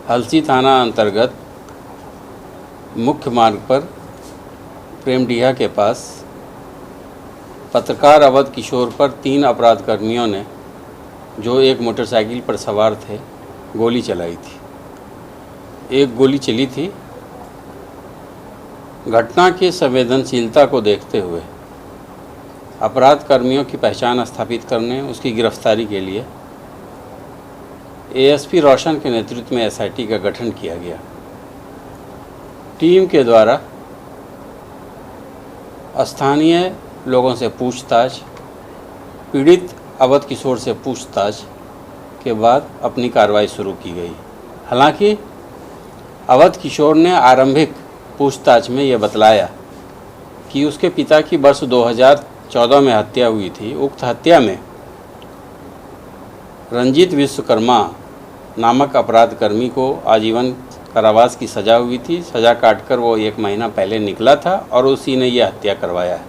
हलसी थाना अंतर्गत मुख्य मार्ग पर प्रेमडीहा के पास पत्रकार अवध किशोर पर 3 अपराध कर्मियों ने, जो एक मोटरसाइकिल पर सवार थे, गोली चलाई थी। एक गोली चली थी। घटना की संवेदनशीलता को देखते हुए अपराध कर्मियों की पहचान स्थापित करने, उसकी गिरफ्तारी के लिए एएसपी रोशन के नेतृत्व में एसआईटी का गठन किया गया। टीम के द्वारा स्थानीय लोगों से पूछताछ, पीड़ित अवध किशोर से पूछताछ के बाद अपनी कार्रवाई शुरू की गई। हालांकि अवध किशोर ने आरंभिक पूछताछ में यह बतलाया कि उसके पिता की वर्ष 2014 में हत्या हुई थी। उक्त हत्या में रंजीत विश्वकर्मा नामक अपराध कर्मी को आजीवन कारावास की सज़ा हुई थी। सज़ा काटकर वो 1 महीना पहले निकला था और उसी ने यह हत्या करवाया है।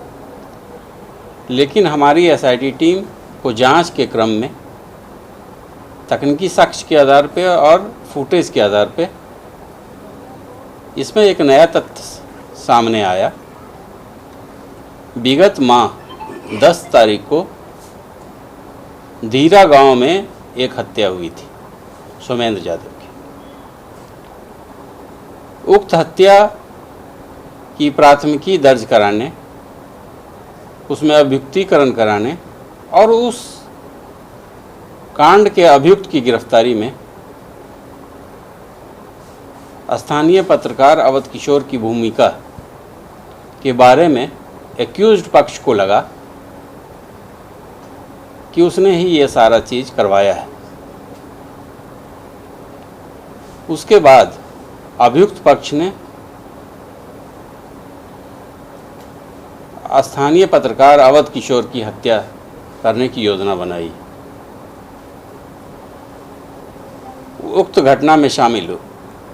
लेकिन हमारी एसआईटी टीम को जांच के क्रम में तकनीकी साक्ष्य के आधार पे और फुटेज के आधार पे इसमें एक नया तथ्य सामने आया। विगत माह 10 तारीख को धीरा गांव में एक हत्या हुई थी सोमेंद्र यादव की। उक्त हत्या की प्राथमिकी दर्ज कराने, उसमें अभियुक्तीकरण कराने और उस कांड के अभियुक्त की गिरफ्तारी में स्थानीय पत्रकार अवध किशोर की भूमिका के बारे में एक्यूज्ड पक्ष को लगा कि उसने ही ये सारा चीज़ करवाया है। उसके बाद अभियुक्त पक्ष ने स्थानीय पत्रकार अवध किशोर की हत्या करने की योजना बनाई। उक्त घटना में शामिल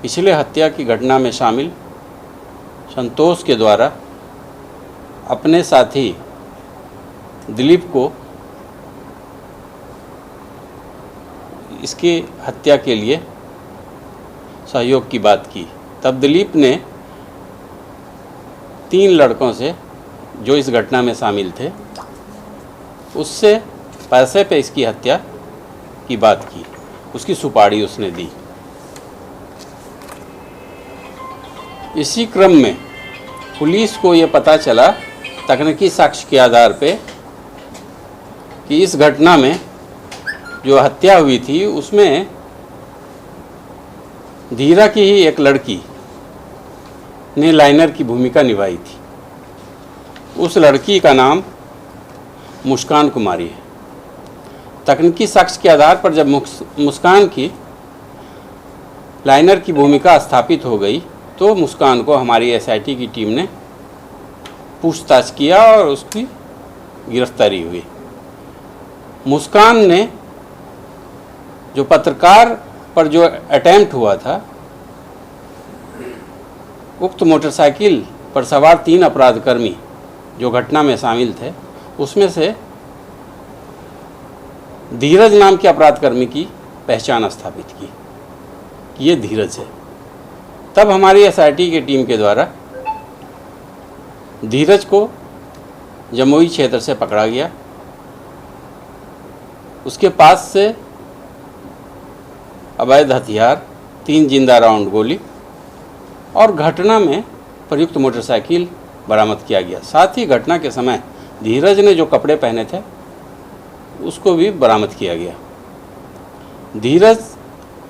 पिछले हत्या की घटना में शामिल संतोष के द्वारा अपने साथी दिलीप को इसकी हत्या के लिए सहयोग की बात की। तब दिलीप ने 3 लड़कों से, जो इस घटना में शामिल थे, उससे पैसे पे इसकी हत्या की बात की। उसकी सुपारी उसने दी। इसी क्रम में पुलिस को ये पता चला तकनीकी साक्ष्य के आधार पे कि इस घटना में जो हत्या हुई थी उसमें धीरा की ही एक लड़की ने लाइनर की भूमिका निभाई थी। उस लड़की का नाम मुस्कान कुमारी है। तकनीकी साक्ष्य के आधार पर जब मुस्कान की लाइनर की भूमिका स्थापित हो गई तो मुस्कान को हमारी एसआईटी की टीम ने पूछताछ किया और उसकी गिरफ्तारी हुई। मुस्कान ने जो पत्रकार पर जो अटेम्प्ट हुआ था, उक्त मोटरसाइकिल पर सवार 3 अपराधकर्मी जो घटना में शामिल थे, उसमें से धीरज नाम के अपराधकर्मी की पहचान स्थापित की कि ये धीरज है। तब हमारी एसआईटी की टीम के द्वारा धीरज को जमुई क्षेत्र से पकड़ा गया। उसके पास से अवैध हथियार, 3 जिंदा राउंड गोली और घटना में प्रयुक्त मोटरसाइकिल बरामद किया गया। साथ ही घटना के समय धीरज ने जो कपड़े पहने थे उसको भी बरामद किया गया। धीरज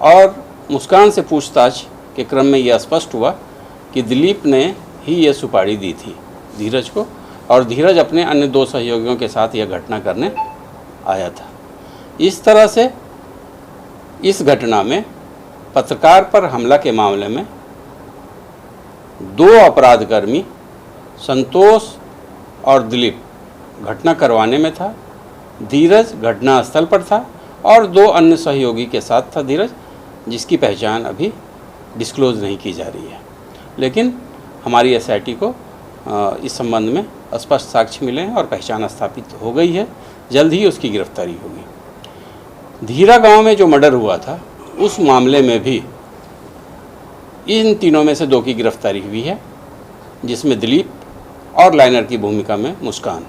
और मुस्कान से पूछताछ के क्रम में यह स्पष्ट हुआ कि दिलीप ने ही यह सुपारी दी थी धीरज को, और धीरज अपने अन्य 2 सहयोगियों के साथ यह घटना करने आया था। इस तरह से इस घटना में पत्रकार पर हमला के मामले में 2 अपराधकर्मी संतोष और दिलीप घटना करवाने में था। धीरज घटना स्थल पर था और 2 अन्य सहयोगी के साथ था धीरज, जिसकी पहचान अभी डिस्क्लोज नहीं की जा रही है। लेकिन हमारी एसआईटी को इस संबंध में स्पष्ट साक्ष्य मिले हैं और पहचान स्थापित हो गई है। जल्द ही उसकी गिरफ्तारी होगी। धीरा गांव में जो मर्डर हुआ था उस मामले में भी इन तीनों में से 2 की गिरफ्तारी हुई है, जिसमें दिलीप और लाइनर की भूमिका में मुस्कान,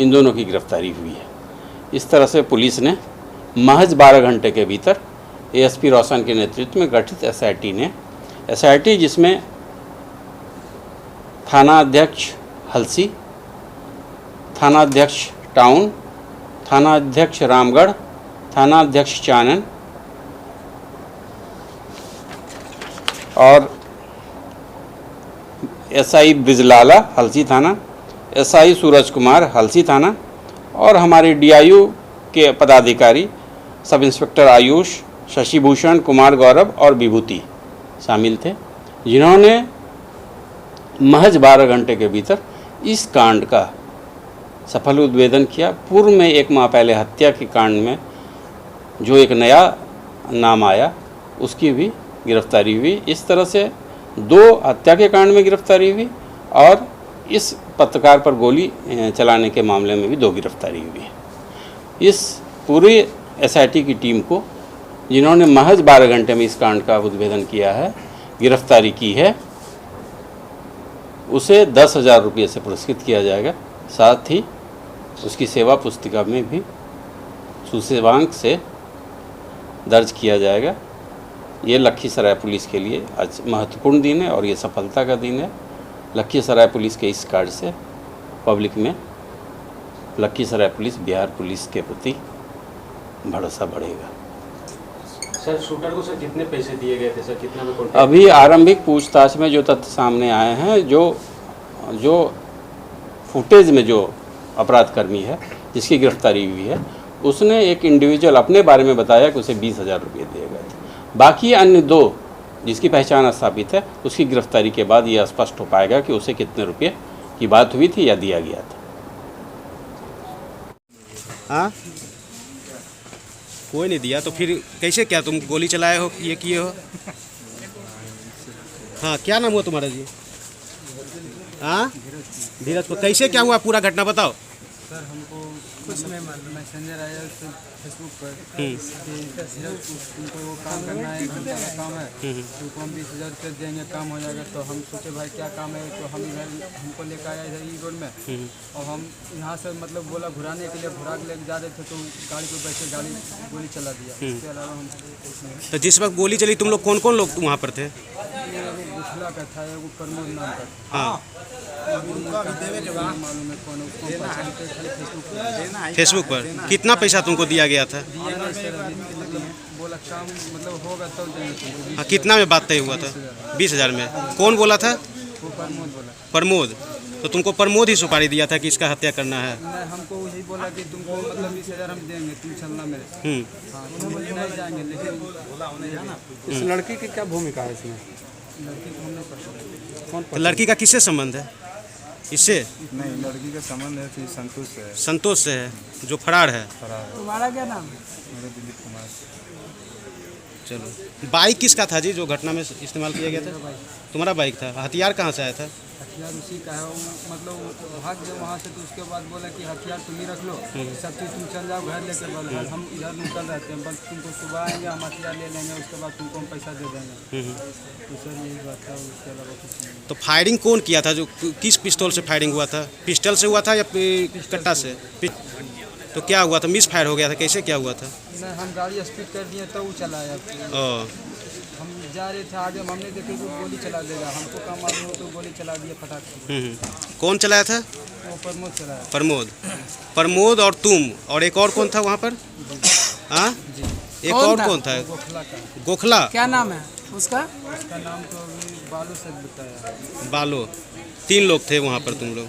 इन दोनों की गिरफ्तारी हुई है। इस तरह से पुलिस ने महज 12 घंटे के भीतर एएसपी रोशन के नेतृत्व में गठित एसआईटी जिसमें थाना अध्यक्ष हलसी, थाना अध्यक्ष टाउन, थाना अध्यक्ष रामगढ़, थाना अध्यक्ष चानन और एसआई ब्रिजलाला हलसी थाना, एसआई सूरज कुमार हलसी थाना और हमारे डीआईयू के पदाधिकारी सब इंस्पेक्टर आयुष, शशिभूषण, कुमार गौरव और विभूति शामिल थे, जिन्होंने महज 12 घंटे के भीतर इस कांड का सफल उद्भेदन किया। पूर्व में 1 माह पहले हत्या के कांड में जो एक नया नाम आया, उसकी भी गिरफ्तारी हुई। इस तरह से 2 हत्या के कांड में गिरफ्तारी हुई और इस पत्रकार पर गोली चलाने के मामले में भी 2 गिरफ्तारी हुई है। इस पूरी एसआईटी की टीम को, जिन्होंने महज 12 घंटे में इस कांड का उद्भेदन किया है, गिरफ्तारी की है, उसे 10,000 रुपये से पुरस्कृत किया जाएगा। साथ ही उसकी सेवा पुस्तिका में भी सूचकांक से दर्ज किया जाएगा। ये लखीसराय पुलिस के लिए आज महत्वपूर्ण दिन है और ये सफलता का दिन है। लखीसराय पुलिस के इस कार्य से पब्लिक में लखीसराय पुलिस, बिहार पुलिस के प्रति भरोसा बढ़ेगा। सर, शूटर को सर कितने पैसे दिए गए थे सर? कितना में कॉन्टैक्ट? अभी आरंभिक पूछताछ में जो तथ्य सामने आए हैं, जो फुटेज में जो अपराधकर्मी है जिसकी गिरफ्तारी हुई है, उसने एक इंडिविजुअल अपने बारे में बताया कि उसे 20,000 रुपये दिए गए थे। बाकी अन्य 2 जिसकी पहचान स्थापित है, उसकी गिरफ्तारी के बाद ये स्पष्ट हो पाएगा कि उसे कितने रुपये की बात हुई थी या दिया गया था। हाँ, कोई नहीं दिया तो फिर कैसे, क्या तुम गोली चलाए हो, ये किए हो? हाँ, क्या नाम हुआ तुम्हारा जी? हाँ, धीरज को कैसे क्या हुआ, पूरा घटना बताओ। सर, हमको कुछ नहीं मालूम, मैसेंजर आया फेसबुक पर कि उनको वो काम करना है, 1 घंटा का काम है, तो हम 20,000 रुपये देंगे, काम हो जाएगा। तो हम सोचे भाई क्या काम है, तो हम इधर हमको लेकर आया इधर ई रोड में, और हम यहाँ से मतलब बोला घुराने के लिए, घुरा के लेके जा रहे थे तो गाड़ी पर बैठे गाड़ी गोली चला दिया। इसके अलावा हम कुछ नहीं। तो जिस वक्त गोली चली तुम लोग कौन कौन लोग वहाँ पर थे? एगो गुठला का था, एगो प्रमोद नाम का था। हाँ, मालूम है कौन, फेसबुक पर कितना पैसा तुमको दिया गया था? दिया नहीं सर, अभी मतलब बोला काम मतलब होगा तब देंगे। हाँ, कितना में बात तय हुआ था? 20,000 में। कौन बोला था? वो प्रमोद बोला। प्रमोद। तो तुमको प्रमोद ही सुपारी दिया था कि इसका हत्या करना है? नहीं, हमको वही बोला कि तुमको मतलब 20,000 हम देंगे, तुम चलना मेरे। हाँ, तुम नहीं जाएंगे, लेकिन इस लड़की की क्या भूमिका है इसमें? लड़की को हम नहीं पता। तो लड़की का किससे संबंध है? इससे नहीं, लड़की का संबंध है कि संतोष से है। संतोष से है, जो फरार है। तुम्हारा क्या नाम है? मेरे दिलीप कुमार। चलो, बाइक किसका था जी जो घटना में इस्तेमाल किया गया था? तुम्हारा बाइक था। हथियार कहाँ से आया था? हथियार उसी का है, वो मतलब वो भाग गए वहाँ से, तो उसके बाद बोला कि हथियार तुम ही रख लो, सब चीज़ तुम चल जाओ घर लेकर। बोल हम इधर निकल रहते हैं, बस तुमको सुबह आएंगे, हम हथियार ले लेंगे, उसके बाद तुमको हम पैसा दे देंगे। तो सर यही बात था, उसके अलावा कुछ नहीं। तो फायरिंग कौन किया था? जो किस पिस्तौल से फायरिंग हुआ था? पिस्टल से हुआ था या कट्टा से? तो क्या हुआ था? मिस फायर हो गया था? कैसे क्या हुआ था? नहीं, हम गाड़ी स्पीड कर दिए तो वो चलाया। हम जा रहे थे आगे, हमने देखे वो गोली चला देगा, हमको काम मालूम हो तो गोली चला दिया फटाक से। कौन चलाया था? वो प्रमोद चलाया। प्रमोद और तुम और एक और कौन था वहाँ पर? हाँ, एक और कौन था? गोखला का। गोखला। क्या नाम है उसका? उसका नाम तो अभी बालू से बताया। बालो। 3 लोग थे वहाँ पर तुम लोग।